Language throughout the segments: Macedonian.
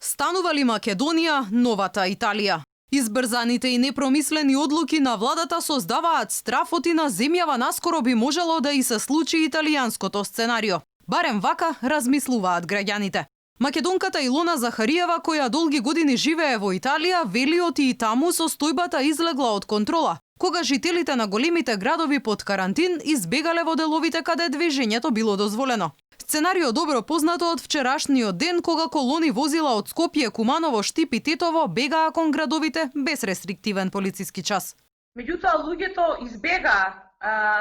Станува ли Македонија новата Италија? Избрзаните и непромислени одлуки на владата создаваат страфоти на земјава наскоро би можело да и се случи италијанското сценарио. Барем вака размислуваат граѓаните. Македонката Илона Захариева, која долги години живее во Италија, вели оти и таму состојбата излегла од контрола, кога жителите на големите градови под карантин избегале во деловите каде движењето било дозволено. Сценарио добро познато од вчерашниот ден, кога колони возила од Скопје, Куманово, Штип и Тетово бегаа кон градовите без рестриктивен полициски час. Меѓутоа, луѓето избегаа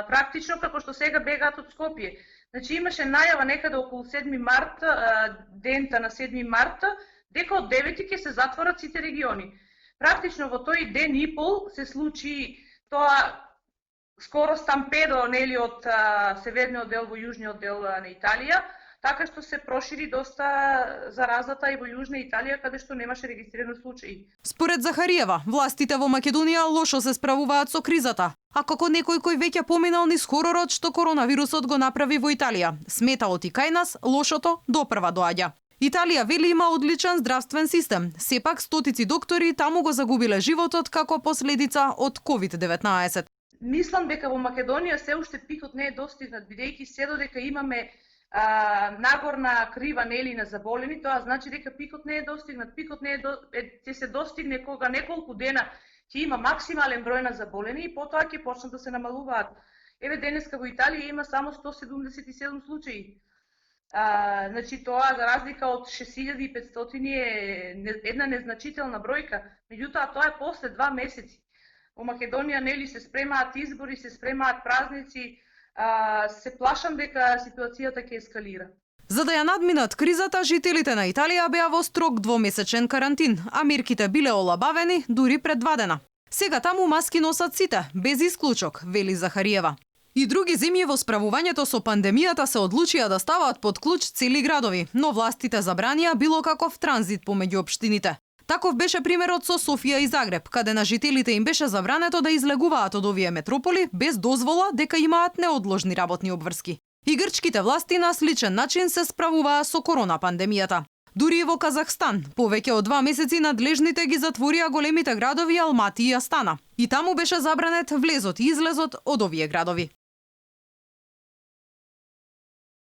практично како што сега бегаат од Скопје. Значи имаше најава некаде околу 7 март, дента на 7 март, дека од 9 ќе се затворат сите региони. Практично во тој ден и пол се случи тоа скоро стампедо нели од северниот дел во јужниот дел на Италија, така што се прошири доста заразата и во јужна Италија каде што немаше регистрирани случаи. Според Захариева, властите во Македонија лошо се справуваат со кризата. А како некој кој веќе поминал низ хоророт што коронавирусот го направи во Италија, смета оти кај нас лошото допрва доаѓа. Италија вели има одличен здравствен систем, сепак стотици доктори таму го загубиле животот како последица од COVID-19. Мислам дека во Македонија се уште пикот не е достигнат, бидејќи се додека имаме нагорна крива нели на заболени, тоа значи дека пикот не е достигнат. Пикот не ќе се достигне кога неколку дена ќе има максимален број на заболени и потоа ќе почнат да се намалуваат. Еве денеска во Италија има само 177 случаи. Значи тоа за разлика од 6500 е една незначителна бројка, меѓутоа тоа е после 2 месеци. Во Македонија нели се спремаат избори, се спремаат празници, се плашам дека ситуацијата ќе ескалира. За да ја надминат кризата, жителите на Италија беа во строг двомесечен карантин, а мерките биле олабавени дури пред 2 дена. Сега таму маски носат сите, без исклучок, вели Захариева. И други земји во справувањето со пандемијата се одлучија да ставаат под клуч цели градови, но властите забранија било каков транзит помеѓу општините. Таков беше примерот со Софија и Загреб, каде на жителите им беше забрането да излегуваат од овие метрополи без дозвола дека имаат неодложни работни обврски. И грчките власти на сличен начин се справуваа со корона пандемијата. Дури и во Казахстан, повеќе од 2 месеци надлежните ги затворија големите градови Алмати и Астана. И таму беше забранет влезот и излезот од овие градови.